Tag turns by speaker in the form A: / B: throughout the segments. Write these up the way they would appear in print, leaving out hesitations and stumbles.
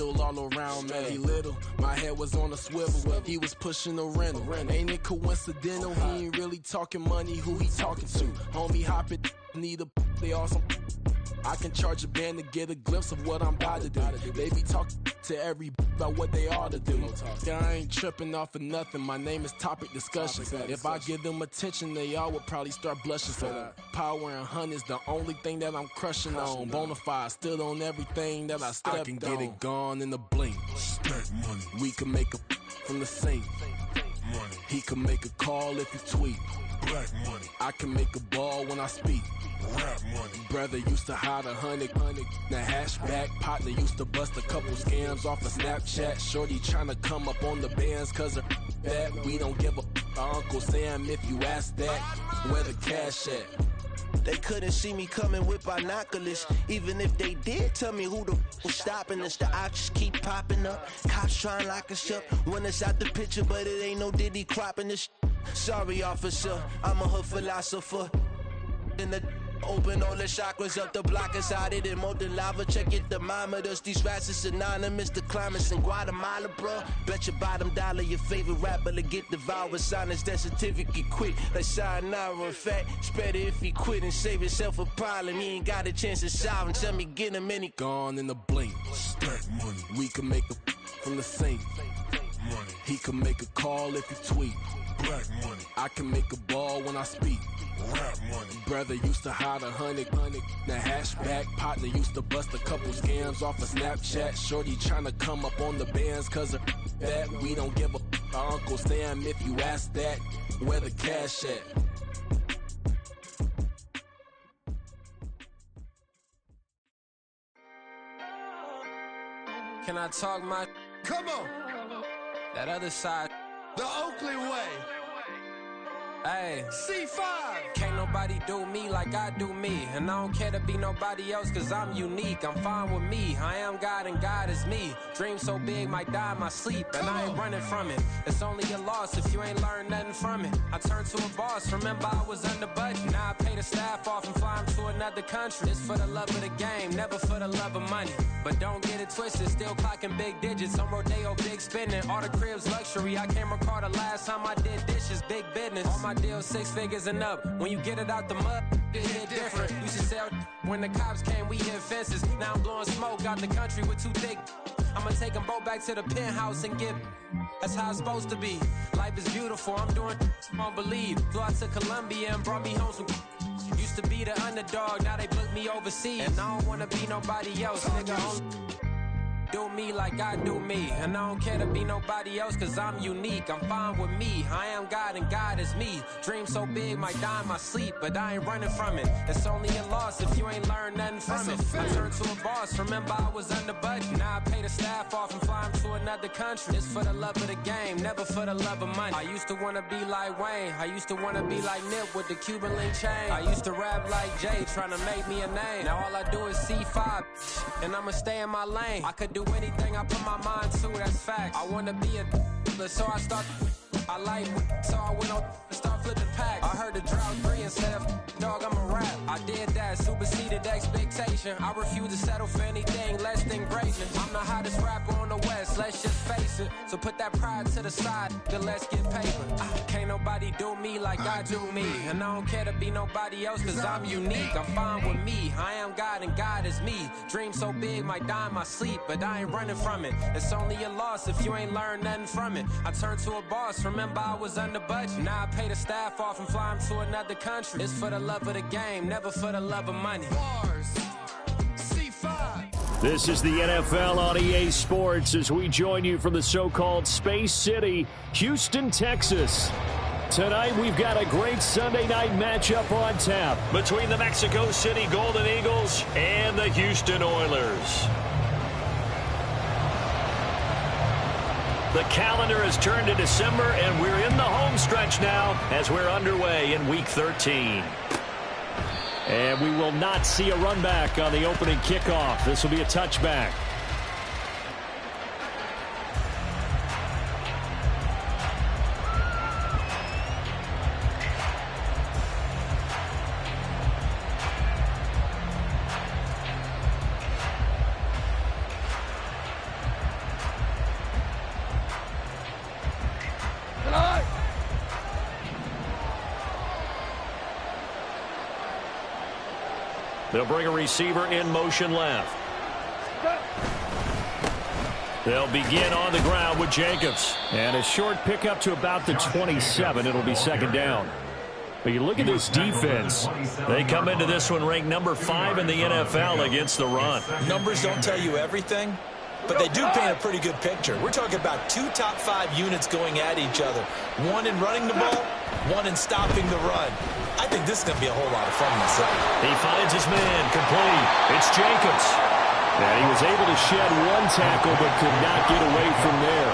A: all around me. He little, my head was on a swivel. He was pushing the rental. Ain't it coincidental? He ain't really talking money. Who he talking to? Homie hopping, need a they awesome. I can charge a band to get a glimpse of what I'm about to do. They be talking to every about what they ought to do. Yeah, I ain't tripping off of nothing. My name is Topic Discussion. If I give them attention, they all would probably start blushing. So power and hunt is the only thing that I'm crushing on. Bonafide, still on everything that I stepped on. I can get it gone in a blink.
B: Stack money.
A: We can make a from the sink.
B: Money.
A: He can make a call if you tweet.
B: Black money.
A: I can make a ball when I speak.
B: Rap money.
A: Brother used to hide 100. The hashback partner used to bust a couple scams off of Snapchat. Shorty tryna come up on the bands cause of that. We don't give a Uncle Sam if you ask that. Where the cash at?
C: They couldn't see me coming with binoculars. Even if they did, tell me who the was stopping us. The options keep popping up. Cops trying to lock us up. When it's out the picture, but it ain't no Diddy cropping this. Sorry, officer, I'm a hood philosopher. In the open all the chakras up the block inside it and molten lava. Check it, thermometers. These rats is synonymous. The climates in Guatemala, bro. Bet your bottom dollar your favorite rapper to get devoured. Sign his death certificate quick. Like sayonara. In fact, it's better if he quit and save himself a problem. He ain't got a chance to solve him. Tell me, get him any
A: gone in the blink.
B: Stack money.
A: We can make a from the sink.
B: Money.
A: He can make a call if you tweet.
B: Black money.
A: I can make a ball when I speak.
B: Rap money.
A: Brother used to hide 100. The hashback partner used to bust a couple scams off of Snapchat. Shorty tryna come up on the bands cause of that. We don't give a Uncle Sam if you ask that. Where the cash at? Can I talk my?
D: Come on.
A: That other side.
D: The Oakland way.
A: Hey.
D: C5.
A: Can't nobody do me like I do me. And I don't care to be nobody else cause I'm unique. I'm fine with me. I am God and God is me. Dream so big might die in my sleep. And I ain't running from it. It's only a loss if you ain't learned nothing from it. I turned to a boss. Remember I was under budget. Now I pay the staff off and fly them to another country. It's for the love of the game, never for the love of money. But don't get it twisted. Still clocking big digits. On Rodeo, big spending. All the cribs luxury. I can't recall the last time I did dishes. Big business. All my deals 6 figures and up. When you get it out the mud, it hit different. Used to sell when the cops came, we hit fences. Now I'm blowing smoke out the country with 2 thick. I'ma take them both back to the penthouse and get. That's how it's supposed to be. Life is beautiful. I'm doing I don't believe. Flew out to Colombia and brought me home some. Used to be the underdog, now they book me overseas. And I don't wanna be nobody else, nigga. Do me like I do me. And I don't care to be nobody else cause I'm unique. I'm fine with me. I am God and God is me. Dream so big might die in my sleep. But I ain't running from it. It's only a loss if you ain't learned nothing from it. I turned to a boss. Remember I was under budget. Now I pay the staff off and fly them to another country. It's for the love of the game, never for the love of money. I used to wanna be like Wayne. I used to wanna be like Nip with the Cuban link chain. I used to rap like Jay, trying to make me a name. Now all I do is C5 and I'ma stay in my lane. I could do anything I put my mind to, that's fact. I wanna be a so I start. I like so I went on and start flipping packs. I heard the drought 3 and said, dog, I'm a rap. I did that, superseded expectation. I refuse to settle for anything less than greatness. I'm the hottest rapper on the West, let's just face it. So put that pride to the side, then let's get paper. Can't nobody do me like I do me. And I don't care to be nobody else cause I'm unique. I'm fine with me. I am God and God is me. Dream so big might die in my sleep, but I ain't running from it. It's only a loss if you ain't learned nothing from it. I turned to a boss. Remember I was under budget. Now I pay the staff off and fly them to another country. It's for the love of the game, never for the love of money.
D: Bars. C5.
E: This is the NFL on EA Sports as we join you from the so-called Space City, Houston, Texas. Tonight we've got a great Sunday night matchup on tap between the Mexico City Golden Eagles and the Houston Oilers. The calendar has turned to December, and we're in the home stretch now as we're underway in Week 13. And we will not see a run back on the opening kickoff. This will be a touchback. They'll bring a receiver in motion left. They'll begin on the ground with Jacobs. And a short pickup to about the 27. It'll be second down. But you look at this defense. They come into this one ranked number 5 in the NFL against the run.
F: Numbers don't tell you everything, but they do paint a pretty good picture. We're talking about 2 top 5 units going at each other. One in running the ball, one in stopping the run. I think this is going to be a whole lot of fun myself.
E: He finds his man complete. It's Jacobs. And he was able to shed 1 tackle but could not get away from there.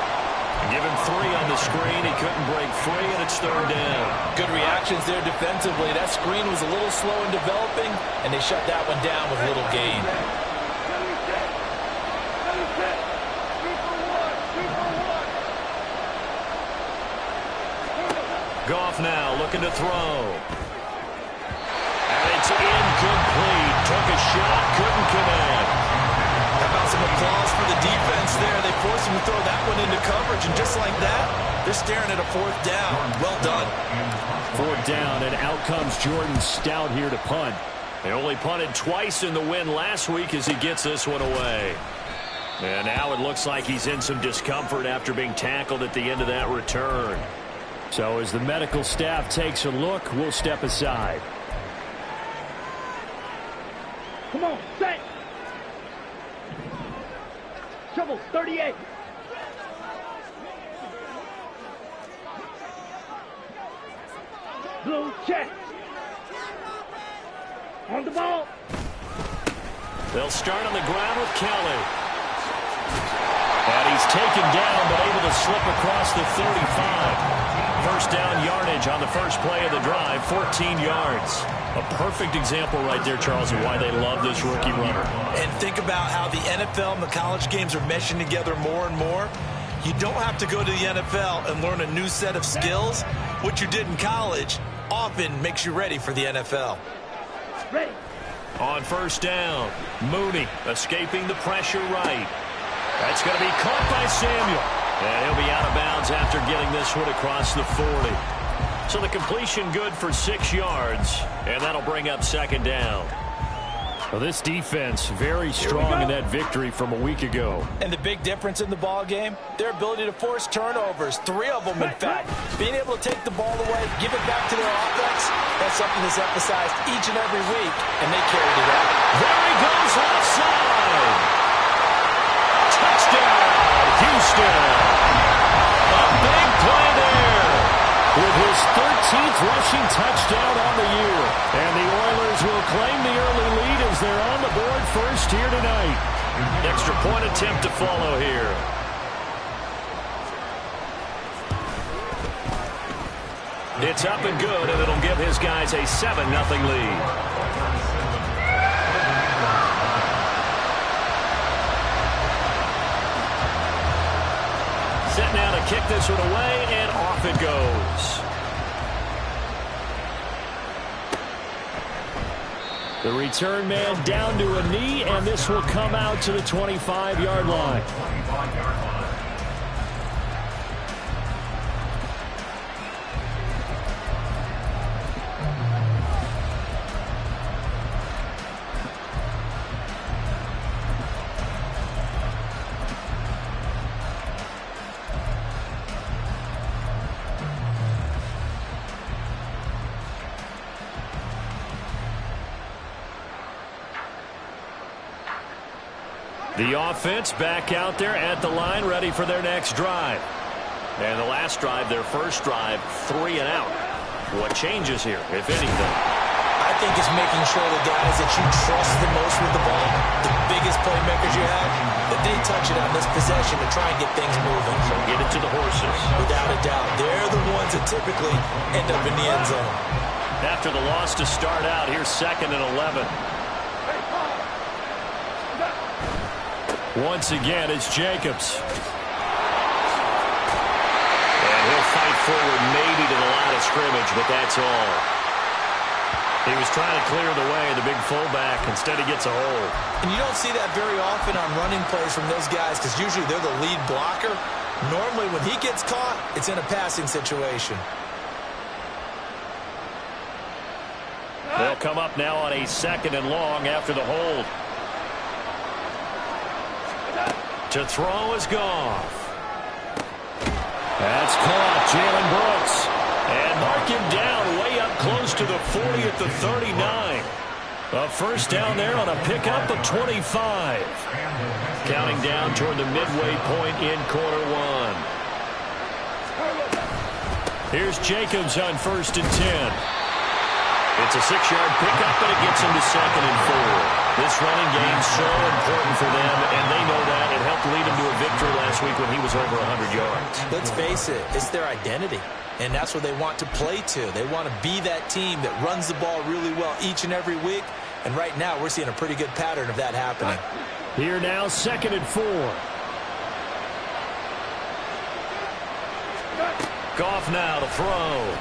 E: Give him 3 on the screen. He couldn't break free, and it's third down.
F: Good reactions there defensively. That screen was a little slow in developing, and they shut that one down with little gain.
E: Goff now looking to throw. And it's incomplete. Took a shot, couldn't connect.
F: How about some applause for the defense there? They forced him to throw that one into coverage, and just like that, they're staring at a 4th down. Well done.
E: 4th down, and out comes Jordan Stout here to punt. They only punted twice in the win last week as he gets this one away. And now it looks like he's in some discomfort after being tackled at the end of that return. So as the medical staff takes a look, we'll step aside.
G: Come on, set. Trouble, 38. Blue check. On the ball.
E: They'll start on the ground with Kelly. And he's taken down, but able to slip across the 35. First down yardage on the first play of the drive, 14 yards. A perfect example right there, Charles, of why they love this rookie runner.
F: And think about how the NFL and the college games are meshing together more and more. You don't have to go to the NFL and learn a new set of skills. What you did in college often makes you ready for the NFL.
G: Ready.
E: On first down, Mooney escaping the pressure right. That's going to be caught by Samuel. And he'll be out of bounds after getting this one across the 40. So the completion good for 6 yards, and that'll bring up second down. Well, this defense very strong in that victory from a week ago.
F: And the big difference in the ball game, their ability to force turnovers, 3 of them in fact. Being able to take the ball away, give it back to their offense, that's something that's emphasized each and every week, and they carried it out.
E: There he goes offside. Touchdown, Houston. A big play there with his 13th rushing touchdown on the year. And the Oilers will claim the early lead as they're on the board first here tonight. Extra point attempt to follow here. It's up and good, and it'll give his guys a 7-0 lead. Set now to kick this one away, and off it goes. The return man down to a knee, and this will come out to the 25-yard line. The offense back out there at the line, ready for their next drive. And the last drive, their first drive, 3 and out. What changes here, if anything?
F: I think it's making sure the guys that you trust the most with the ball, the biggest playmakers you have, that they touch it on this possession to try and get things moving.
E: So get it to the horses.
F: Without a doubt. They're the ones that typically end up in the end zone.
E: After the loss to start out, here's 2nd and 11. Once again, it's Jacobs. And he'll fight forward maybe to the line of scrimmage, but that's all. He was trying to clear the way, the big fullback. Instead, he gets a hold.
F: And you don't see that very often on running plays from those guys because usually they're the lead blocker. Normally, when he gets caught, it's in a passing situation.
E: They'll come up now on a 2nd and long after the hold. To throw is Goff. That's caught, Jalen Brooks. And mark him down way up close to the 40 at the 39. A first down there on a pickup of 25. Counting down toward the midway point in quarter one. Here's Jacobs on 1st and 10. It's a 6-yard pickup, but it gets him to 2nd and 4. This running game's so important for them, and they know that. It helped lead him to a victory last week when he was over 100 yards.
F: Let's face it, it's their identity, and that's what they want to play to. They want to be that team that runs the ball really well each and every week, and right now we're seeing a pretty good pattern of that happening.
E: Here now, 2nd and 4. Goff now to throw.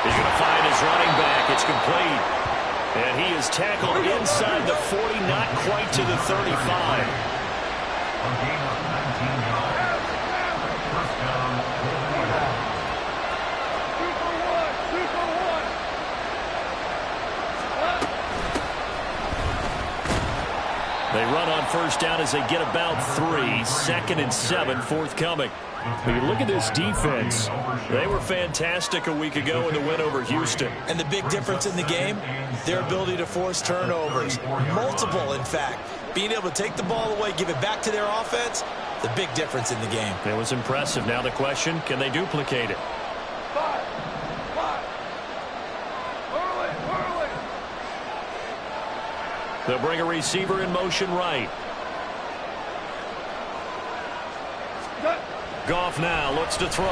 E: He's going to find his running back. It's complete. And he is tackled inside the 40, not quite to the 35. They run on first down as they get about 3. 2nd and 7 forthcoming. When you look at this defense, they were fantastic a week ago in the win over Houston.
F: And the big difference in the game, their ability to force turnovers. Multiple, in fact. Being able to take the ball away, give it back to their offense, the big difference in the game.
E: It was impressive. Now the question, can they duplicate it? They'll bring a receiver in motion right. Goff now looks to throw.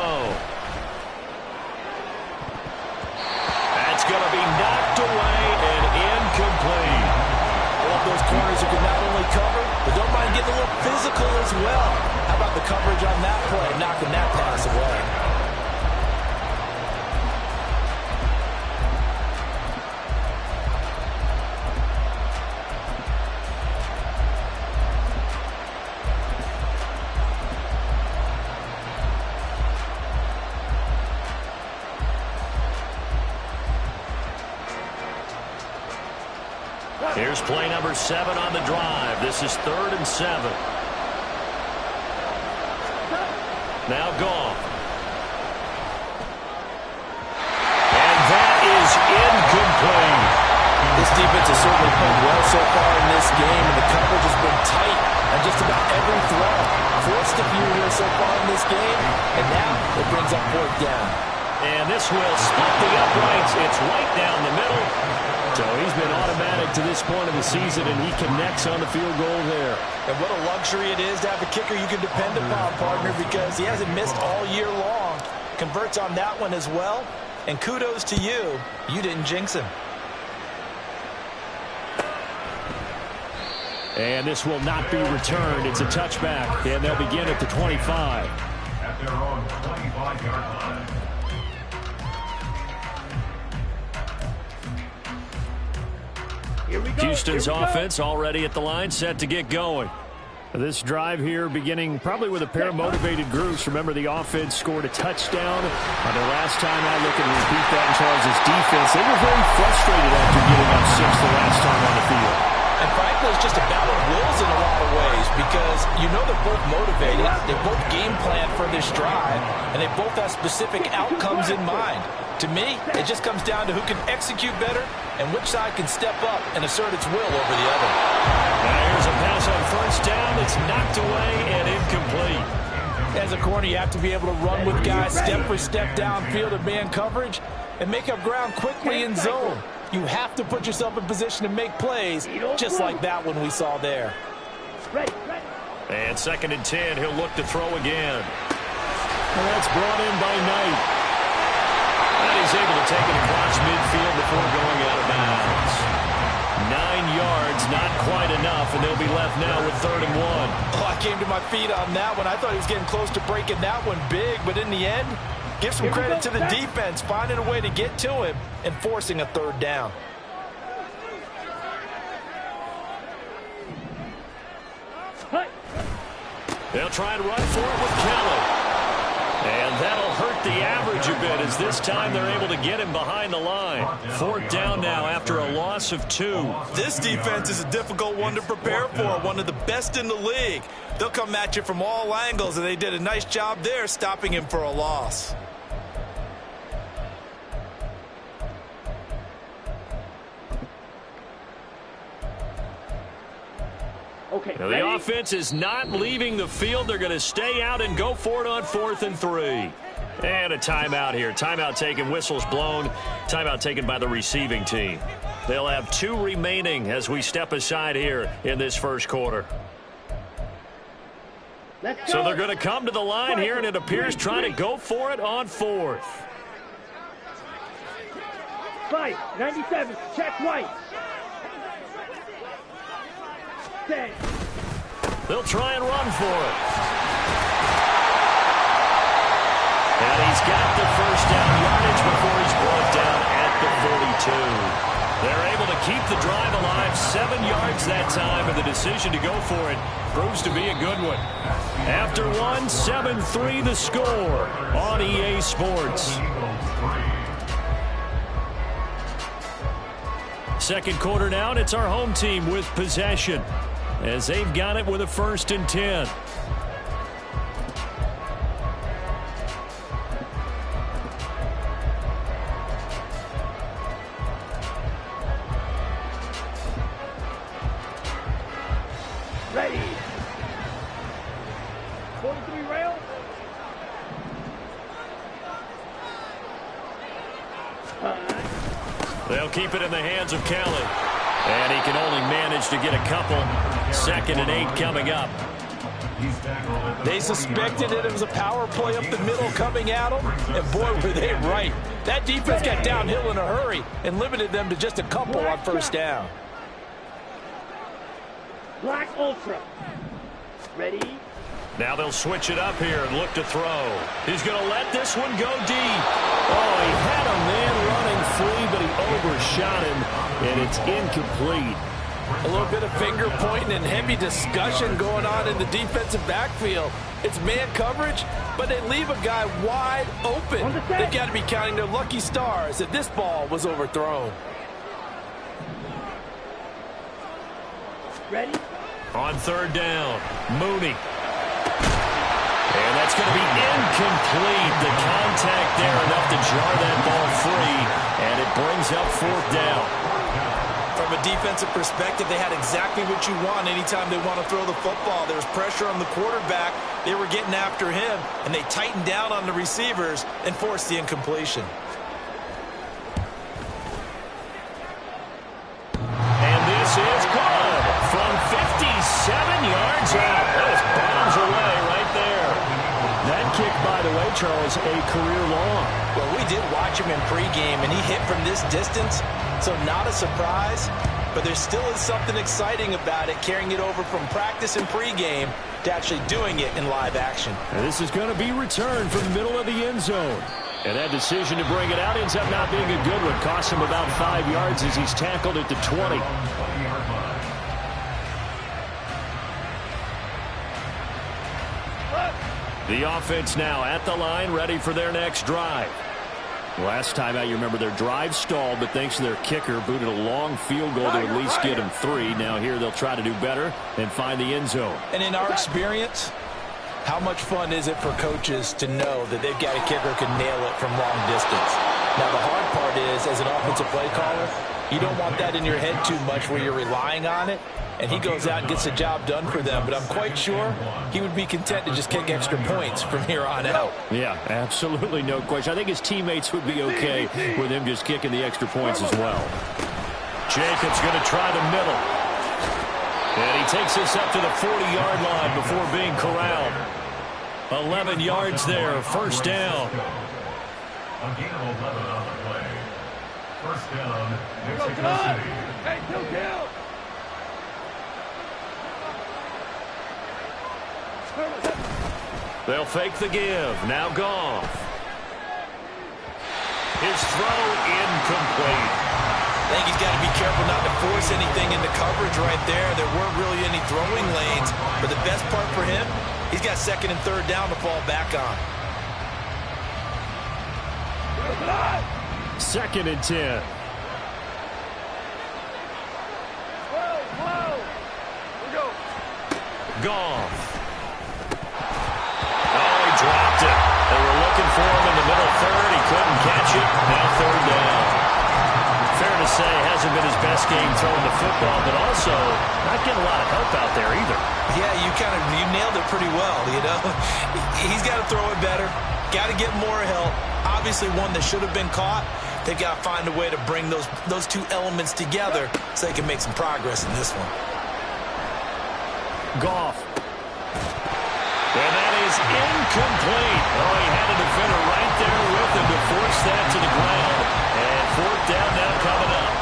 E: That's going to be knocked away and incomplete.
F: I love those corners who can not only cover, but don't mind getting a little physical as well. How about the coverage on that play, knocking that pass away?
E: Here's play number 7 on the drive. This is 3rd and 7. Now Goff. And that is incomplete.
F: This defense has certainly played well so far in this game, and the coverage has been tight on just about every throw. Forced a few here so far in this game, and now it brings up 4th down.
E: And this will split the uprights. It's right down the middle. So he's been automatic to this point of the season, and he connects on the field goal there.
F: And what a luxury it is to have a kicker you can depend upon, partner, because he hasn't missed all year long. Converts on that one as well. And kudos to you. You didn't jinx him.
E: And this will not be returned. It's a touchback, and they'll begin at the 25.
H: At their own 25-yard line.
E: Houston's offense already at the line, set to get going. This drive here beginning probably with a pair of motivated groups. Remember, the offense scored a touchdown on their last time out. Look and repeat that in Charles' defense. They were very frustrated after getting up 6 the last time on the field.
F: And frankly, it's just a battle of wills in a lot of ways, because you know they're both motivated, they both game plan for this drive, and they both have specific outcomes in mind. To me, it just comes down to who can execute better and which side can step up and assert its will over the other.
E: Now here's a pass on first down. It's knocked away and incomplete.
F: As a corner, you have to be able to run with guys step for step downfield in man coverage and make up ground quickly in zone. You have to put yourself in position to make plays, just like that one we saw there.
E: And 2nd and 10, he'll look to throw again. And that's brought in by Knight. And he's able to take it across midfield before going out of bounds. 9 yards, not quite enough, and they'll be left now with 3rd and 1.
F: Oh, I came to my feet on that one. I thought he was getting close to breaking that one big, but in the end, give some credit to the defense, finding a way to get to him and forcing a 3rd down.
E: They'll try and run for it with Kelly. And that'll hurt the average a bit as this time they're able to get him behind the line. 4th down now after a loss of 2.
F: This defense is a difficult one to prepare for, one of the best in the league. They'll come at you from all angles, and they did a nice job there stopping him for a loss.
G: Okay,
E: Now, the offense is not leaving the field. They're going to stay out and go for it on 4th and 3. And a timeout here. Timeout taken, whistles blown. Timeout taken by the receiving team. They'll have 2 remaining as we step aside here in this first quarter. So they're going to come to the line here, and it appears trying to go for it on 4th.
G: 97, check right.
E: They'll try and run for it. And he's got the first down yardage before he's brought down at the 42. They're able to keep the drive alive, 7 yards that time, and the decision to go for it proves to be a good one. After 1, 7-3 the score on EA Sports. Second quarter now, and it's our home team with possession as they've got it with a 1st and 10.
G: Ready. 43 rail.
E: They'll keep it in the hands of Kelly. And he can only manage to get a couple. 2nd and 8 coming up.
F: They suspected that it was a power play up the middle coming at them, and boy, were they right. That defense got downhill in a hurry and limited them to just a couple on 1st down.
G: Black Ultra. Ready.
E: Now they'll switch it up here and look to throw. He's going to let this one go deep. Oh, he had a man running free, but he overshot him, and it's incomplete.
F: A little bit of finger pointing and heavy discussion going on in the defensive backfield. It's man coverage, but they leave a guy wide open. They've got to be counting their lucky stars that this ball was overthrown.
G: Ready.
E: On 3rd down, Mooney. And that's going to be incomplete. The contact there enough to jar that ball free, and it brings up 4th down.
F: From a defensive perspective, they had exactly what you want anytime they want to throw the football. There was pressure on the quarterback. They were getting after him, and they tightened down on the receivers and forced the incompletion.
E: And this is good from 57 yards out. That is bombs away right there. That kick, by the way, Charles, a career long.
F: Well, we did watch him in pregame, and he hit from this distance, so not a surprise. But there still is something exciting about it, carrying it over from practice and pregame to actually doing it in live action.
E: And this is going to be returned from the middle of the end zone. And that decision to bring it out ends up not being a good one. Costs him about 5 yards as he's tackled at the 20. The offense now at the line, ready for their next drive. Last time out, you remember their drive stalled, but thanks to their kicker, booted a long field goal to at least get them 3. Now here they'll try to do better and find the end zone.
F: And in our experience, how much fun is it for coaches to know that they've got a kicker who can nail it from long distance? Now the hard part is, as an offensive play caller, you don't want that in your head too much where you're relying on it. And he goes out and gets the job done for them. But I'm quite sure he would be content to just kick extra points from here on out.
E: Yeah, absolutely no question. I think his teammates would be okay with him just kicking the extra points as well. Jacobs going to try the middle. And he takes this up to the 40-yard line before being corralled. 11 yards there, 1st down.
H: A gain of 11 on the play. 1st down, Mexico City.
G: Hey, kill.
E: They'll fake the give. Now Goff. His throw incomplete.
F: I think he's got to be careful not to force anything into coverage right there. There weren't really any throwing lanes. But the best part for him, he's got 2nd and 3rd down to fall back on.
E: 2nd and 10. Goff. Oh, he dropped it. They were looking for him in the middle third. He couldn't catch it. Now 3rd down. Fair to say, hasn't been his best game throwing the football, but also not getting a lot of help out there either.
F: Yeah, you nailed it pretty well, you know. He's got to throw it better. Got to get more help. Obviously one that should have been caught. They've got to find a way to bring those two elements together so they can make some progress in this one.
E: Goff. And that is incomplete. Oh, he had a defender right there with him to force that to the ground. And 4th down now coming up.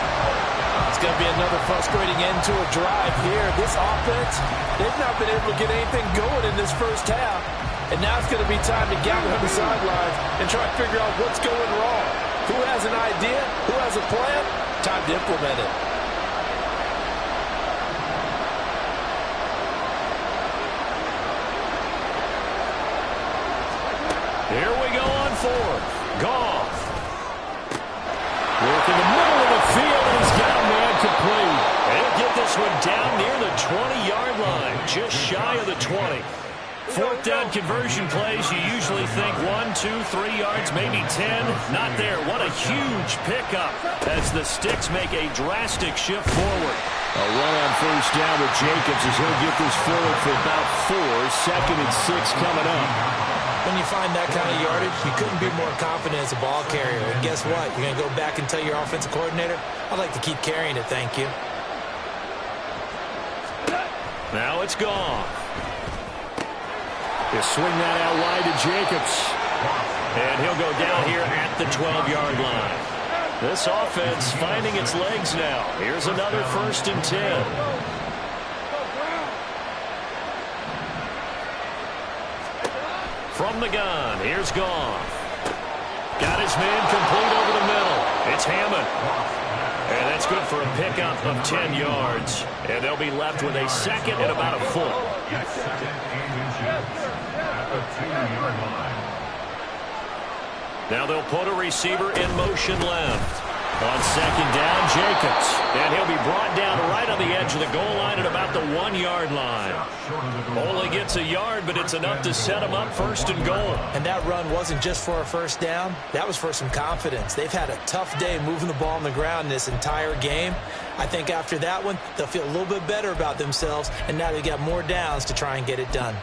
I: It's going to be another frustrating end to a drive here. This offense, they've not been able to get anything going in this first half. And now it's going to be time to gather on the sidelines and try to figure out what's going wrong. Who has an idea? Who has a plan? Time to implement it.
E: Here we go on 4th. Goff. Work in the middle of the field, and he's got a man complete. He'll get this one down near the 20-yard line, just shy of the 20. 4th down conversion plays, you usually think 1, 2, 3 yards, maybe 10. Not there. What a huge pickup as the Sticks make a drastic shift forward. A run on 1st down with Jacobs as he'll get this forward for about 4. 2nd and 6 coming up.
F: When you find that kind of yardage, you couldn't be more confident as a ball carrier. And guess what? You're going to go back and tell your offensive coordinator, I'd like to keep carrying it, thank you.
E: Now it's gone. He'll swing that out wide to Jacobs. And he'll go down here at the 12-yard line. This offense finding its legs now. Here's another 1st and 10. From the gun, here's Goff. Got his man complete over the middle. It's Hammond. And that's good for a pickup of 10 yards. And they'll be left with a 2nd and about a foot. Now they'll put a receiver in motion left. On 2nd down, Jacobs. And he'll be brought down right on the edge of the goal line at about the 1-yard line. Only gets a yard, but it's enough to set him up 1st and goal.
F: And that run wasn't just for a 1st down. That was for some confidence. They've had a tough day moving the ball on the ground this entire game. I think after that one, they'll feel a little bit better about themselves, and now they've got more downs to try and get it done.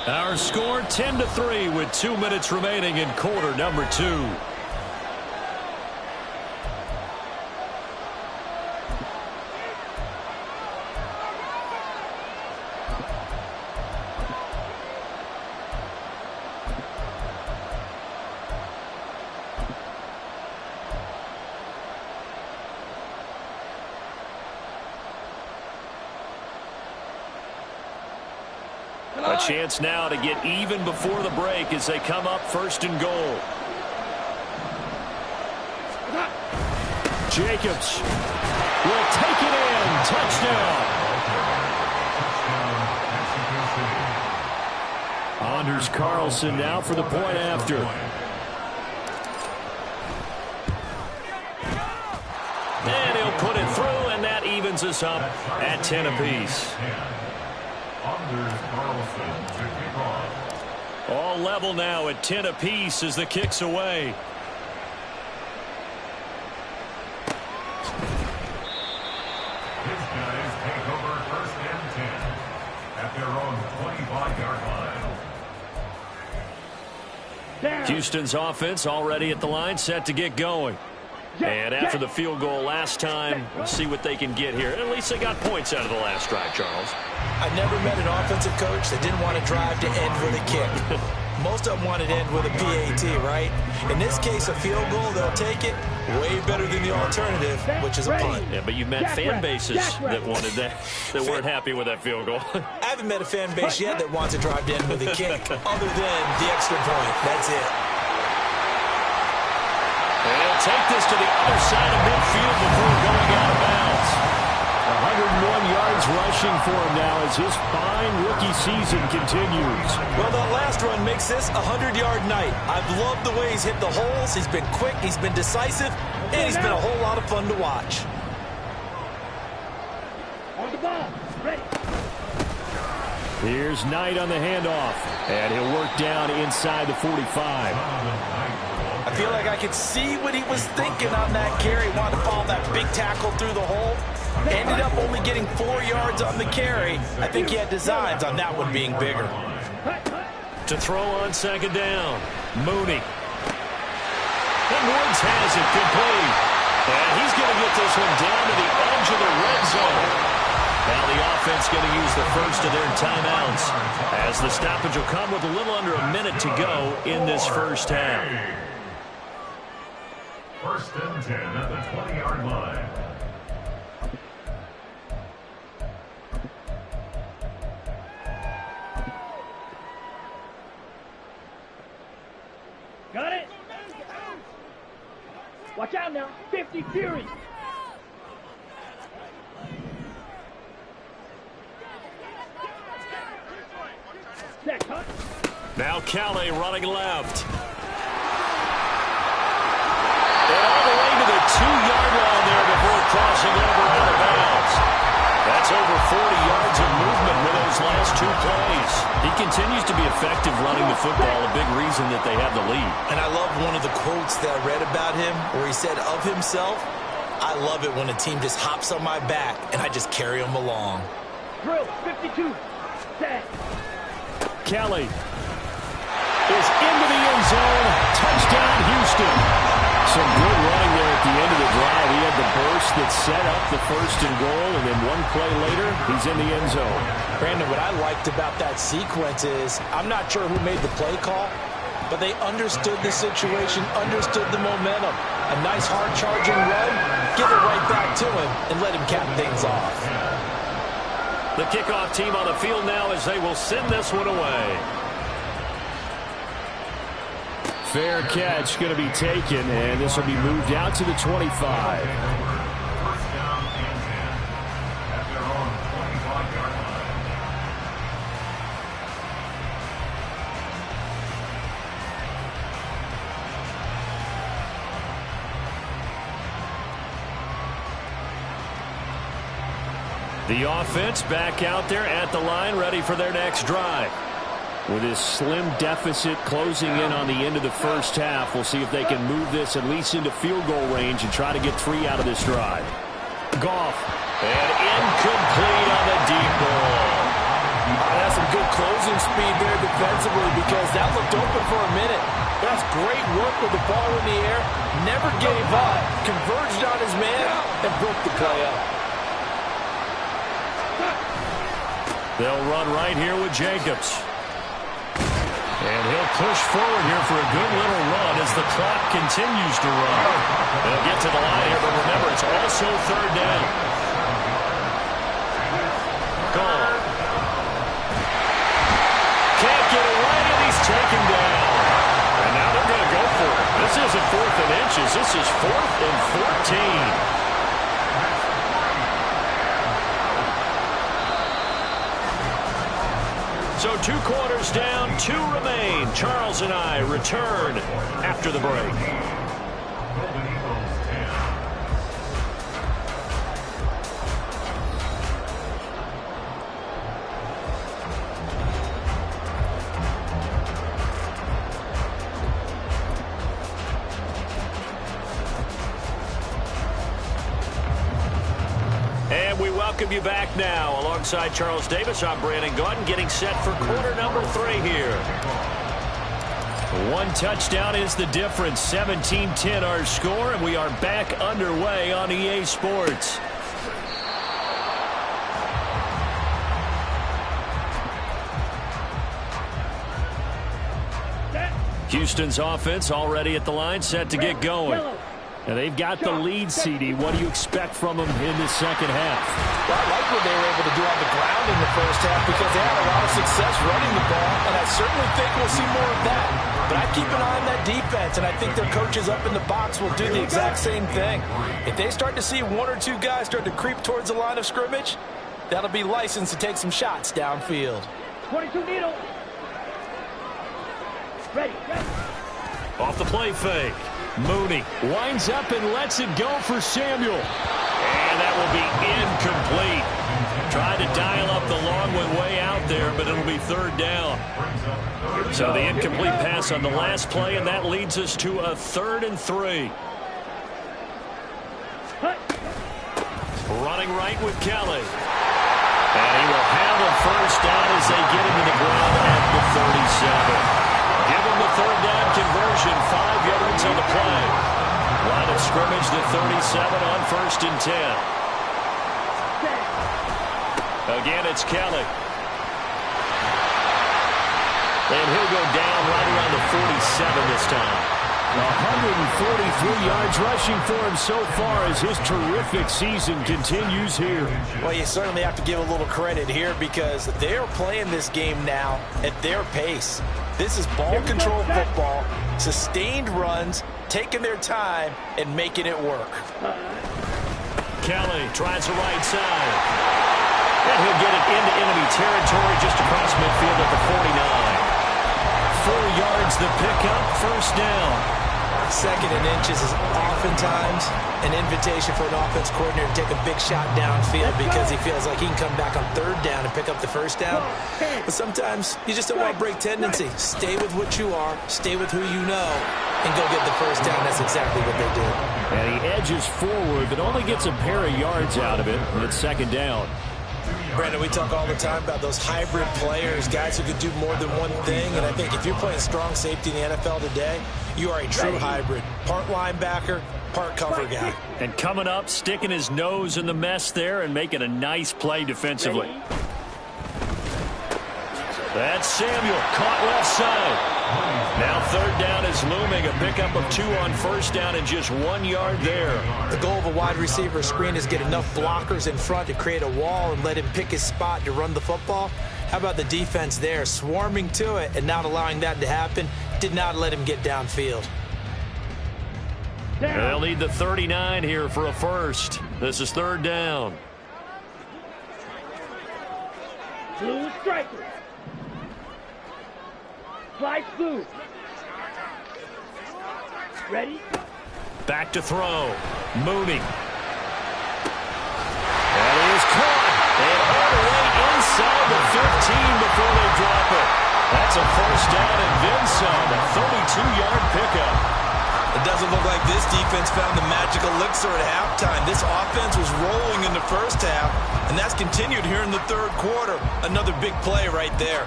E: Our score 10-3 with 2 minutes remaining in quarter number 2. A chance now to get even before the break as they come up 1st and goal. Jacobs will take it in. Touchdown. Anders Carlson now for the point after. And he'll put it through, and that evens us up at 10 apiece. All level now at 10 apiece as the kick's away.
H: His guys take over 1st and 10 at their own 25-yard line.
E: Houston's offense already at the line, set to get going. And after the field goal last time, we'll see what they can get here. At least they got points out of the last drive, Charles.
F: I never met an offensive coach that didn't want to drive to end with a kick. Most of them wanted to end with a PAT, right? In this case, a field goal, they'll take it. Way better than the alternative, which is a punt.
E: Yeah, but you've met fan bases that wanted that, that weren't happy with that field goal.
F: I haven't met a fan base yet that wants to drive to end with a kick, other than the extra point. That's it.
E: They'll take this to the other side of midfield before going out of bounds. 101 yards rushing for him now as his fine rookie season continues.
F: Well, that last run makes this a 100-yard night. I've loved the way he's hit the holes. He's been quick, he's been decisive, and he's been a whole lot of fun to watch.
G: On the ball. Ready.
E: Here's Knight on the handoff, and he'll work down inside the 45.
F: I feel like I could see what he was thinking on that carry. Wanted to follow that big tackle through the hole. Ended up only getting 4 yards on the carry. I think he had designs on that one being bigger.
E: To throw on second down, Mooney. And Woods has it complete. And he's going to get this one down to the edge of the red zone. Now the offense going to use the first of their timeouts, as the stoppage will come with a little under a minute to go in this first half.
H: First and 10 at the 20-yard line.
G: Got it. Watch out now. 50 Fury.
E: Now Calais running left. And all the way to the 2-yard line there before crossing over out of bounds. That's over 40 yards of movement with those last 2 plays. He continues to be effective running the football, a big reason that they have the lead.
F: And I love one of the quotes that I read about him where he said of himself, "I love it when a team just hops on my back and I just carry them along."
G: Drill, 52. Set.
E: Kelly is into the end zone. Touchdown, Houston. Some good running there at the end of the drive. He had the burst that set up the first and goal, and then one play later, he's in the end zone.
F: Brandon, what I liked about that sequence is I'm not sure who made the play call, but they understood the situation, understood the momentum. A nice hard-charging run, give it right back to him, and let him cap things off.
E: The kickoff team on the field now as they will send this one away. Fair catch going to be taken, and this will be moved out to the 25.
H: First down and 10 at their own 25-yard line.
E: The offense back out there at the line, ready for their next drive. With this slim deficit closing in on the end of the first half, we'll see if they can move this at least into field goal range and try to get 3 out of this drive. Goff, and incomplete on the deep ball.
I: That's some good closing speed there defensively, because that looked open for a minute. That's great work with the ball in the air. Never gave up. Converged on his man and broke the play up.
E: They'll run right here with Jacobs. And he'll push forward here for a good little run as the clock continues to run. They'll get to the line here, but remember, it's also third down. Gone. Can't get away, and he's taken down. And now they're going to go for it. This isn't 4th and inches. This is 4th and 14. So 2 quarters down, 2 remain. Charles and I return after the break. And we welcome you back now. Alongside Charles Davis, I'm Brandon Gaudin, getting set for quarter number 3 here. 1 touchdown is the difference. 17-10 our score, and we are back underway on EA Sports. Houston's offense already at the line, set to get going. And they've got the lead, CD. What do you expect from them in the second half?
I: Well, I like what they were able to do on the ground in the first half, because they had a lot of success running the ball, and I certainly think we'll see more of that. But I keep an eye on that defense, and I think their coaches up in the box will do the exact same thing. If they start to see one or two guys start to creep towards the line of scrimmage, that'll be licensed to take some shots downfield.
G: 22 needle. Ready.
E: Off the play fake. Mooney winds up and lets it go for Samuel. And that will be incomplete. Tried to dial up the long one way out there, but it'll be third down. So the incomplete pass on the last play, and that leads us to a 3rd and 3. Running right with Kelly. And he will have a first down as they get him to the ground at the 37. Give him the third down conversion, 5 yards on the play. Line of scrimmage, the 37 on 1st and 10. Again, it's Kelly. And he'll go down right around the 47 this time. 143 yards rushing for him so far as his terrific season continues here.
I: Well, you certainly have to give a little credit here because they're playing this game now at their pace. This is ball control football, sustained runs, taking their time, and making it work.
E: Kelly tries the right side. And he'll get it into enemy territory just across midfield at the 49. 4 yards the pickup, first down.
I: 2nd and inches is oftentimes an invitation for an offense coordinator to take a big shot downfield because he feels like he can come back on 3rd down and pick up the first down. But sometimes you just don't want to break tendency. Stay with what you are, stay with who you know, and go get the first down. That's exactly what they do.
E: And he edges forward, but only gets a pair of yards out of it, and it's 2nd down.
I: Brandon, we talk all the time about those hybrid players, guys who could do more than one thing. And I think if you're playing strong safety in the NFL today, you are a true hybrid. Part linebacker, part cover guy.
E: And coming up, sticking his nose in the mess there and making a nice play defensively. That's Samuel, caught left side. Now 3rd down is looming, a pickup of 2 on 1st down and just 1 yard there.
I: The goal of a wide receiver screen is get enough blockers in front to create a wall and let him pick his spot to run the football. How about the defense there, swarming to it and not allowing that to happen? Did not let him get downfield.
E: They'll need the 39 here for a first. This is 3rd down.
G: Blue striker. Fly blue. Ready?
E: Back to throw. Mooney. That is caught. And all the way inside the 15 before they drop it. That's a first down and then some. A 32-yard pickup.
F: It doesn't look like this defense found the magic elixir at halftime. This offense was rolling in the first half, and that's continued here in the 3rd quarter. Another big play right there.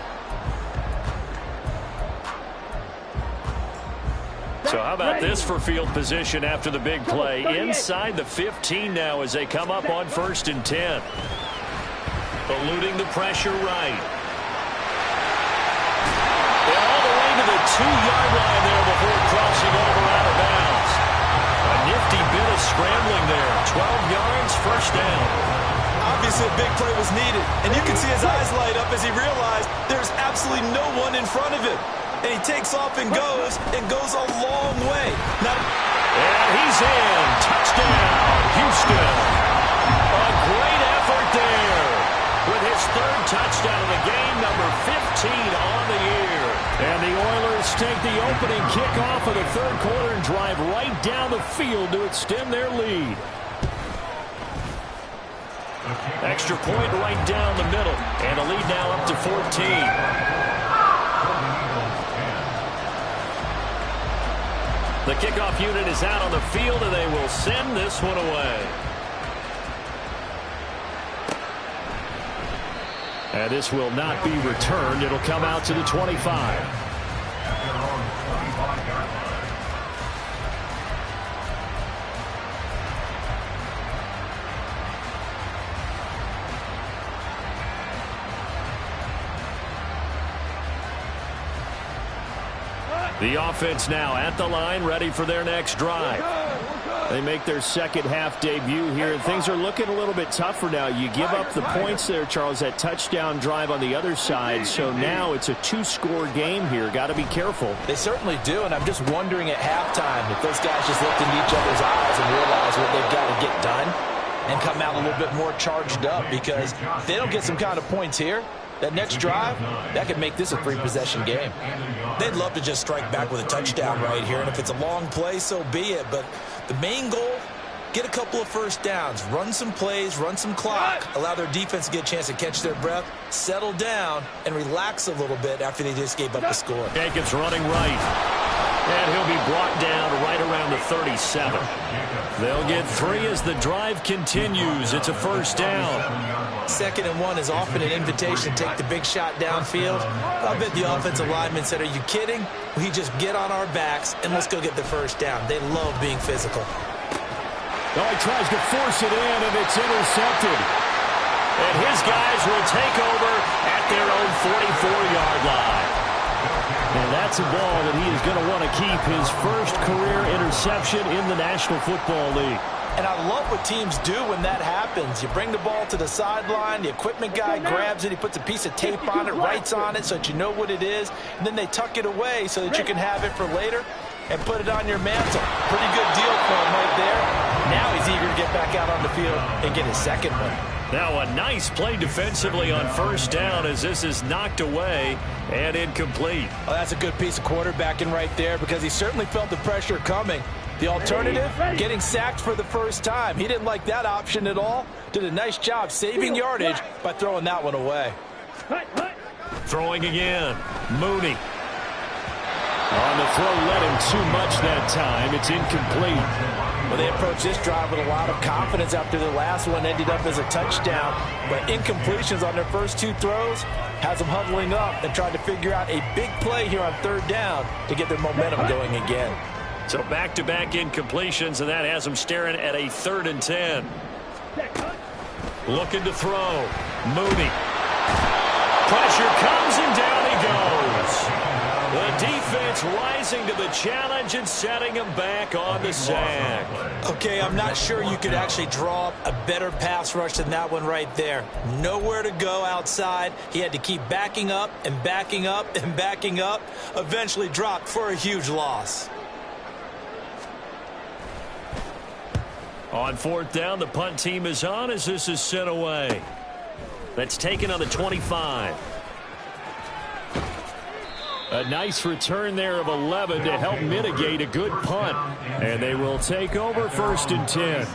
E: So how about this for field position after the big play? Inside the 15 now as they come up on 1st and 10. Eluding the pressure right. And all the way to the 2-yard line there before crossing over out of bounds. A nifty bit of scrambling there. 12 yards, first down.
F: Obviously a big play was needed, and you can see his eyes light up as he realized there's absolutely no one in front of him. And he takes off and goes a long way. Now,
E: and he's in. Touchdown, Houston. A great effort there with his 3rd touchdown of the game, number 15 on the year. And the Oilers take the opening kickoff of the 3rd quarter and drive right down the field to extend their lead. Extra point right down the middle, and a lead now up to 14. The kickoff unit is out on the field, and they will send this one away. And this will not be returned. It'll come out to the 25. The offense now at the line, ready for their next drive. They make their second half debut here, and things are looking a little bit tougher now. You give up the points there, Charles, that touchdown drive on the other side, so now it's a two-score game here. Got to be careful.
I: They certainly do, and I'm just wondering at halftime if those guys just looked into each other's eyes and realize what they've got to get done and come out a little bit more charged up, because if they don't get some kind of points here, that next drive, that could make this a three-possession game.
F: They'd love to just strike back with a touchdown right here, and if it's a long play, so be it. But the main goal, get a couple of first downs, run some plays, run some clock, allow their defense to get a chance to catch their breath, settle down, and relax a little bit after they just gave up the score.
E: Jacobs running right. And he'll be brought down right around the 37. They'll get 3 as the drive continues. It's a first down.
F: 2nd and 1 is often an invitation to take the big shot downfield. I bet the offensive lineman said, are you kidding? We just get on our backs and let's go get the first down. They love being physical.
E: Oh, he tries to force it in, and it's intercepted. And his guys will take over at their own 44-yard line. And that's a ball that he is going to want to keep, his first career interception in the National Football League.
F: And I love what teams do when that happens. You bring the ball to the sideline, the equipment guy grabs it, he puts a piece of tape on it, writes on it so that you know what it is, and then they tuck it away so that you can have it for later and put it on your mantle. Pretty good deal for him right there. Now he's eager to get back out on the field and get his second one.
E: Now a nice play defensively on first down as this is knocked away and incomplete.
F: Oh, that's a good piece of quarterbacking right there, because he certainly felt the pressure coming. The alternative, getting sacked for the first time. He didn't like that option at all. Did a nice job saving yardage by throwing that one away.
E: Throwing again. Mooney. On the throw, led him too much that time. It's incomplete.
F: Well, they approached this drive with a lot of confidence after the last one ended up as a touchdown. But incompletions on their first 2 throws has them huddling up and trying to figure out a big play here on 3rd down to get their momentum going again.
E: So back-to-back incompletions, and that has them staring at a 3rd and 10. Looking to throw. Mooney. Pressure comes, and down he goes. The defense rising to the challenge and setting him back on the sack.
F: Okay, I'm not sure you could actually draw up a better pass rush than that one right there. Nowhere to go outside. He had to keep backing up and backing up and backing up. Eventually dropped for a huge loss.
E: On 4th down, the punt team is on as this is sent away. That's taken on the 25. A nice return there of 11 to help mitigate a good punt. And they will take over 1st and 10.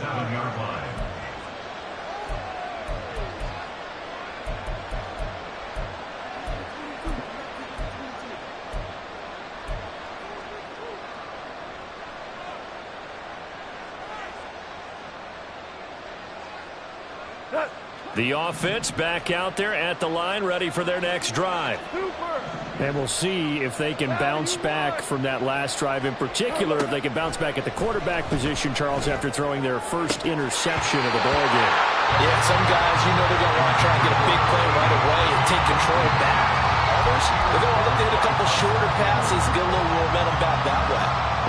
E: The offense back out there at the line, ready for their next drive. And we'll see if they can bounce back from that last drive, in particular if they can bounce back at the quarterback position, Charles, after throwing their first interception of the ballgame.
F: Yeah, some guys, you know they're going to want to try and get a big play right away and take control back. Others, they're going to look to hit a couple shorter passes, get a little momentum back that way.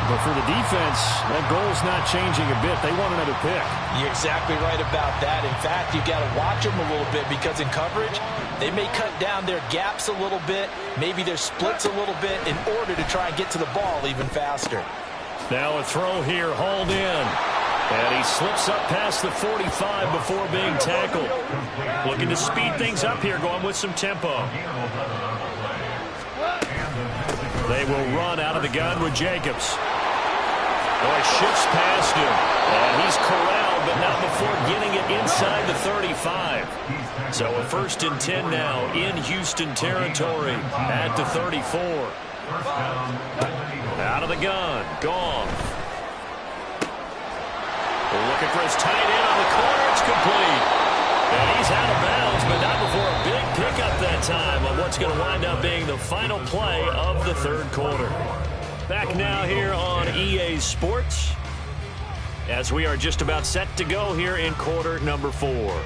E: But for the defense, that goal's not changing a bit. They want another pick.
F: You're exactly right about that. In fact, you've got to watch them a little bit, because in coverage, they may cut down their gaps a little bit, maybe their splits a little bit, in order to try and get to the ball even faster.
E: Now a throw here, hauled in. And he slips up past the 45 before being tackled. Looking to speed things up here, going with some tempo. They will run out of the gun with Jacobs. Boy, shifts past him. And he's corralled, but not before getting it inside the 35. So a 1st and 10 now in Houston territory at the 34. Out of the gun. Goff. Looking for his tight end on the corner. It's complete. And he's out of bounds, but not before a big pickup that time on what's going to wind up being the final play of the 3rd quarter. Back now here on EA Sports as we are just about set to go here in quarter number 4.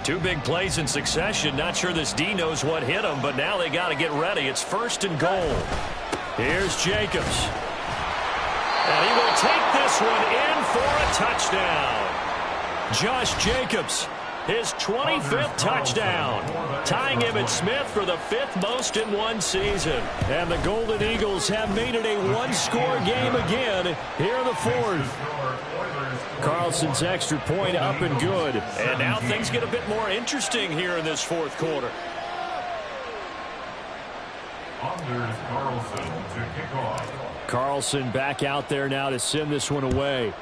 E: Two big plays in succession. Not sure this D knows what hit him, but now they got to get ready. It's 1st and goal. Here's Jacobs. And he will take this one in for a touchdown. Josh Jacobs, his 25th touchdown, tying him and Smith for the 5th most in one season. And the Golden Eagles have made it a one-score game again here in the 4th. Carlson's extra point up and good. And now things get a bit more interesting here in this 4th quarter.
H: Anders Carlson to kick off.
E: Carlson back out there now to send this one away.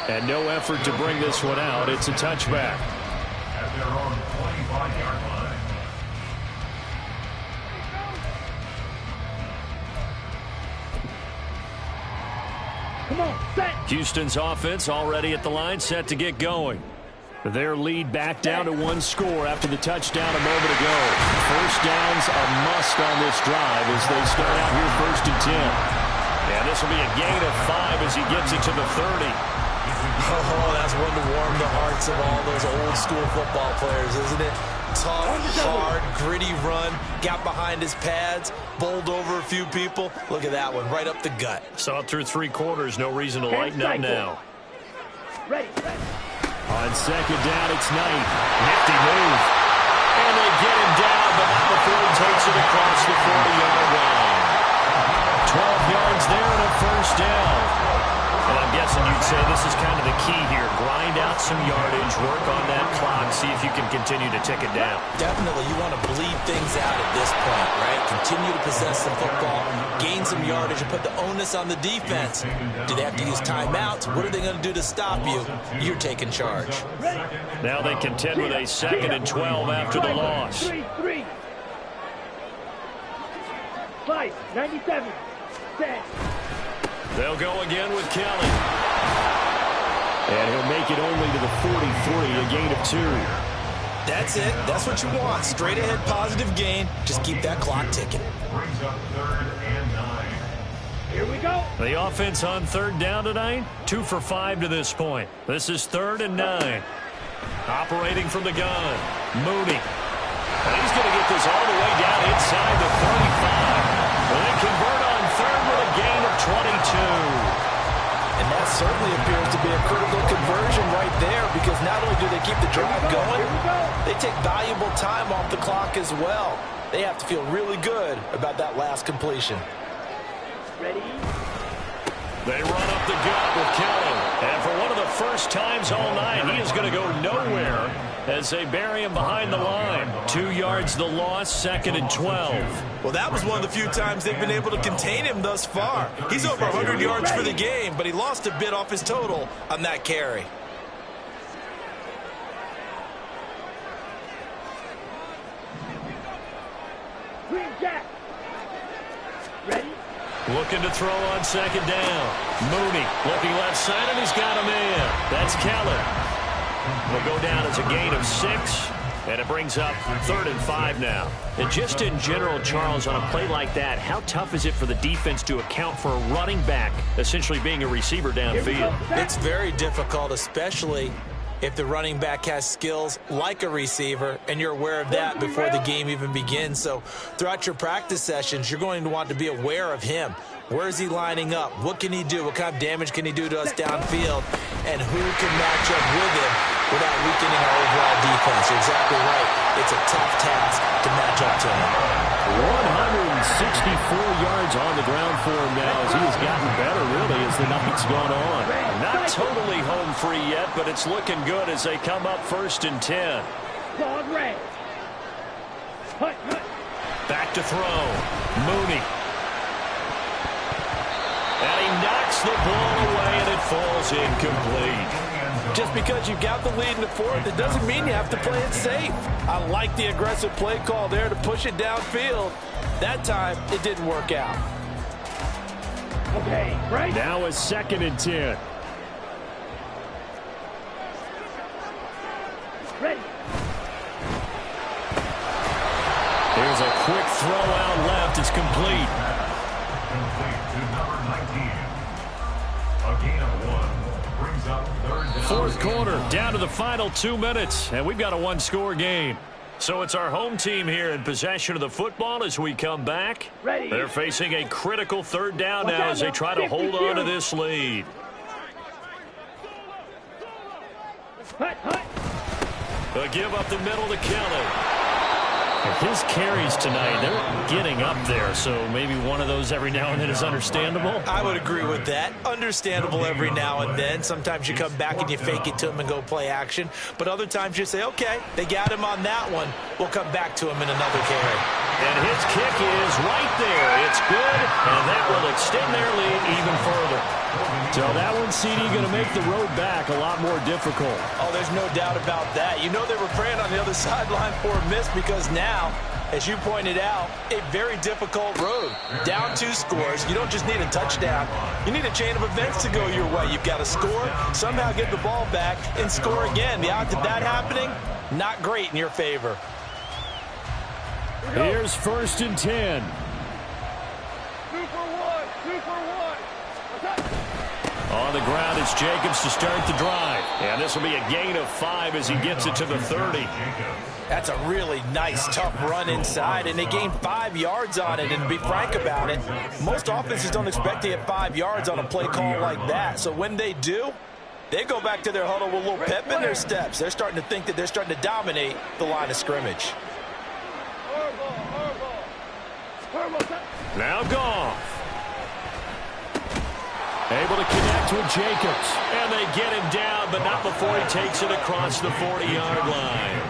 E: And no effort to bring this one out. It's a touchback.
H: At their own 25-yard line.
G: Come on, set.
E: Houston's offense already at the line, set to get going. Their lead back down to 1 score after the touchdown a moment ago. First down's a must on this drive as they start out here 1st and 10. And this will be a gain of 5 as he gets it to the 30.
F: Oh, that's one to warm the hearts of all those old school football players, isn't it? Tough, hard, gritty run, got behind his pads, bowled over a few people. Look at that one, right up the gut.
E: Saw it through 3 quarters, no reason to lighten up now.
G: Ready.
E: On 2nd down, it's Knight. Nifty move. And they get him down, but not before he takes it across the 40-yard line. 12 yards there and a 1st down. And I'm guessing you'd say this is kind of the key here. Grind out some yardage, work on that clock, see if you can continue to tick it down.
F: Definitely, you want to bleed things out at this point, right? Continue to possess the football, gain some yardage, and put the onus on the defense. Do they have to use timeouts? What are they going to do to stop you? You're taking charge.
E: Now they contend with a 2nd and 12 after the loss.
G: 3. 5, 97, 10.
E: They'll go again with Kelly. And he'll make it only to the 43, a gain of 2.
F: That's it. That's what you want. Straight ahead positive gain. Just keep that clock ticking.
H: Brings up 3rd and 9.
G: Here we go.
E: The offense on 3rd down tonight, 2 for 5 to this point. This is 3rd and 9. Operating from the gun, Mooney. And he's going to get this all the way down inside the 35. And they convert on 3rd with a gain of 22.
I: And that certainly appears to be a critical conversion right there, because not only do they keep the drive going, they take valuable time off the clock as well. They have to feel really good about that last completion.
G: Ready.
E: They run up the gut with Kelly. And for one of the first times all night, he is going to go nowhere as they bury him behind the line. 2 yards the loss, 2nd and 12.
F: Well, that was one of the few times they've been able to contain him thus far. He's over 100 yards for the game, but he lost a bit off his total on that carry.
G: Green Jack. Ready.
E: Looking to throw on 2nd down. Mooney looking left side, and he's got a man. That's Keller. Will go down as a gain of 6, and it brings up 3rd and 5 now. And just in general, Charles, on a play like that, how tough is it for the defense to account for a running back essentially being a receiver downfield?
F: It's very difficult, especially if the running back has skills like a receiver, and you're aware of that before the game even begins. So throughout your practice sessions, you're going to want to be aware of him. Where is he lining up? What can he do? What kind of damage can he do to us downfield? And who can match up with him without weakening our overall defense? You're exactly right. It's a tough task to match up to him.
E: 164 yards on the ground for him now as he has gotten better, really, as the night's gone on. Not totally home free yet, but it's looking good as they come up 1st and 10.
G: Claude Ray.
E: Back to throw. Mooney. And he knocks the ball away, and it falls incomplete.
I: Just because you got the lead in the 4th, it doesn't mean you have to play it safe. I like the aggressive play call there to push it downfield. That time, it didn't work out.
G: Okay, right.
E: Now it's 2nd and 10.
G: Ready.
E: Here's a quick throw out left. It's complete.
H: Complete to number 19. A gain of 1.
E: fourth quarter, down to the final 2 minutes, and we've got a one-score game. So it's our home team here in possession of the football as we come back.
G: Ready.
E: They're facing a critical third down now as they try to hold on to this lead. A give up the middle to Kelly. His carries tonight, they're getting up there, so maybe one of those every now and then is understandable.
F: I would agree with that. Understandable every now and then. Sometimes you come back and you fake it to him and go play action. But other times you say, okay, they got him on that one. We'll come back to him in another carry.
E: And his kick is right there. It's good, and that will extend their lead even further. So that one, CD, going to make the road back a lot more difficult.
F: Oh, there's no doubt about that. You know they were praying on the other sideline for a miss because now, as you pointed out, a very difficult road. Down 2 scores. You don't just need a touchdown. You need a chain of events to go your way. You've got to score, somehow get the ball back, and score again. The odds of that happening, not great in your favor.
E: Here's 1st and 10.
G: 2 for 1. 2 for 1.
E: On the ground, it's Jacobs to start the drive. And this will be a gain of 5 as he gets it to the 30.
F: That's a really nice, tough run inside, and they gained 5 yards on it. And to be frank about it, most offenses don't expect to get 5 yards on a play call like that. So when they do, they go back to their huddle with a little pep in their steps. They're starting to think that they're starting to dominate the line of scrimmage.
E: Now Goff. Able to connect with Jacobs. And they get him down, but not before he takes it across the 40-yard line.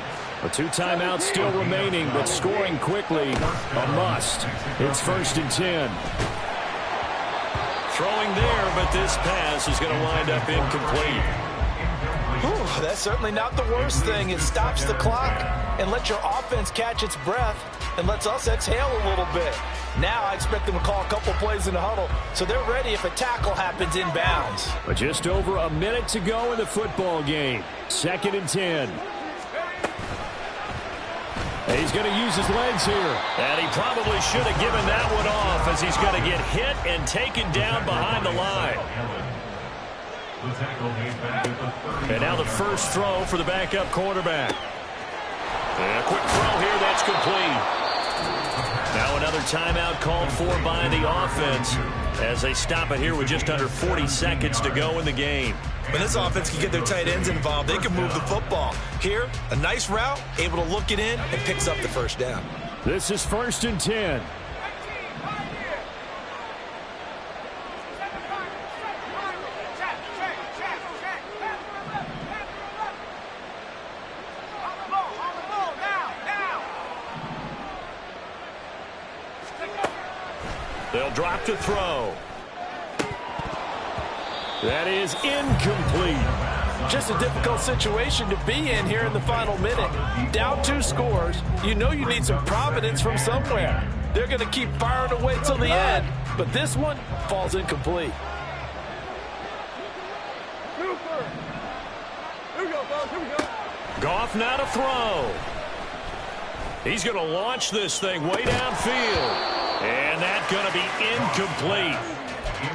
E: A 2 timeouts still remaining, but scoring quickly, a must. It's 1st and 10. Throwing there, but this pass is going to wind up incomplete.
F: Whew, that's certainly not the worst thing. It stops the clock and lets your offense catch its breath and lets us exhale a little bit. Now I expect them to call a couple plays in the huddle, so they're ready if a tackle happens inbounds.
E: But just over a minute to go in the football game. 2nd and 10. He's going to use his legs here. And he probably should have given that one off as he's going to get hit and taken down behind the line. And now the first throw for the backup quarterback. And a quick throw here, that's complete. Now another timeout called for by the offense as they stop it here with just under 40 seconds to go in the game.
F: When this offense can get their tight ends involved, they can move the football. Here, a nice route, able to look it in, and picks up the first down.
E: This is 1st and 10. They'll drop to throw. That is incomplete.
I: Just a difficult situation to be in here in the final minute. Down 2 scores. You know you need some providence from somewhere. They're going to keep firing away till the end, but this one falls incomplete.
E: Goff now to throw. He's going to launch this thing way downfield. And that's going to be incomplete.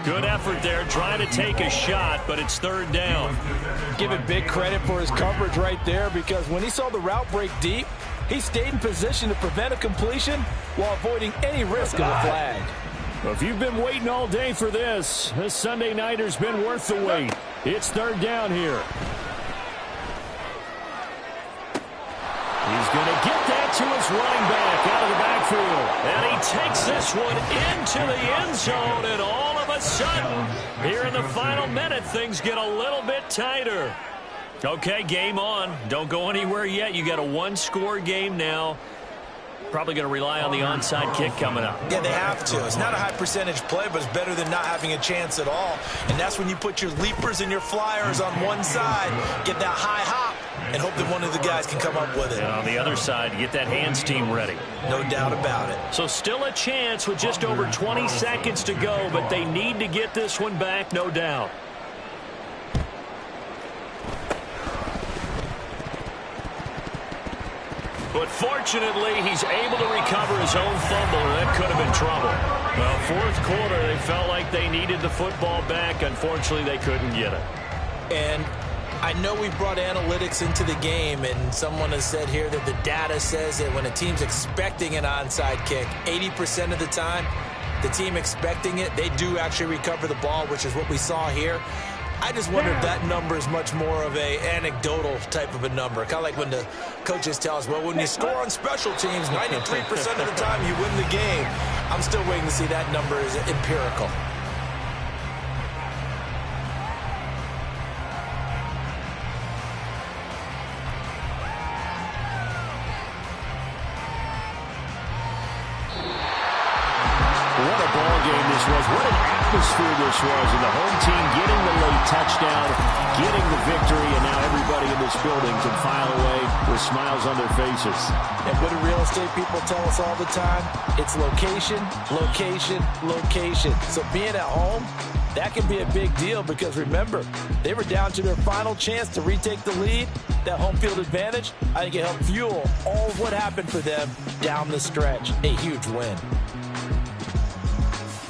E: Good effort there, trying to take a shot, but it's 3rd down.
I: Give it big credit for his coverage right there, because when he saw the route break deep, he stayed in position to prevent a completion while avoiding any risk of a flag.
E: Well, if you've been waiting all day for this Sunday nighter's been worth the wait. It's 3rd down here. He's going to get that to his running back out of the backfield. And he takes this one into the end zone, and all of a sudden, here in the final minute, things get a little bit tighter. Okay, game on. Don't go anywhere yet. You got a 1-score game now. Probably going to rely on the onside kick coming up.
F: Yeah, they have to. It's not a high percentage play, but it's better than not having a chance at all. And that's when you put your leapers and your flyers on one side, get that high hop, and hope that one of the guys can come up with it.
E: And on the other side, get that hands team ready.
F: No doubt about it.
E: So still a chance with just over 20 seconds to go, but they need to get this one back, no doubt. But fortunately, he's able to recover his own fumble, and that could have been trouble. Well, 4th quarter, they felt like they needed the football back. Unfortunately, they couldn't get it.
F: And I know we brought analytics into the game, and someone has said here that the data says that when a team's expecting an onside kick, 80% of the time, the team expecting it, they do actually recover the ball, which is what we saw here. I just wonder if that number is much more of a anecdotal type of a number. Kind of like when the coaches tell us, well, when you score on special teams, 93% of the time you win the game. I'm still waiting to see that number is empirical.
E: What a ball game this was. What an atmosphere this was. And the home team getting the late touchdown, getting the victory, and now everybody in this building can file away with smiles on their faces.
I: And what do real estate people tell us all the time? It's location, location, location. So being at home, that can be a big deal because remember, they were down to their final chance to retake the lead. That home field advantage, I think it helped fuel all of what happened for them down the stretch. A huge win.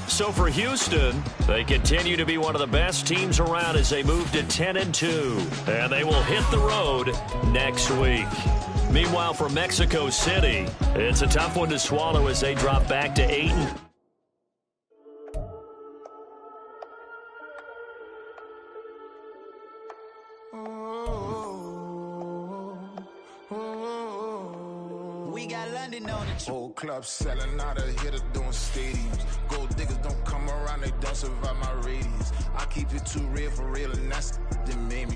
E: So for Houston, they continue to be one of the best teams around as they move to 10-2, and they will hit the road next week. Meanwhile, for Mexico City, it's a tough one to swallow as they drop back to 8.
C: We got London on it.
B: Whole club selling out of hitter doing stadiums. Gold diggers don't come around, they don't survive my radius. I keep it too real for real, and that's that made me.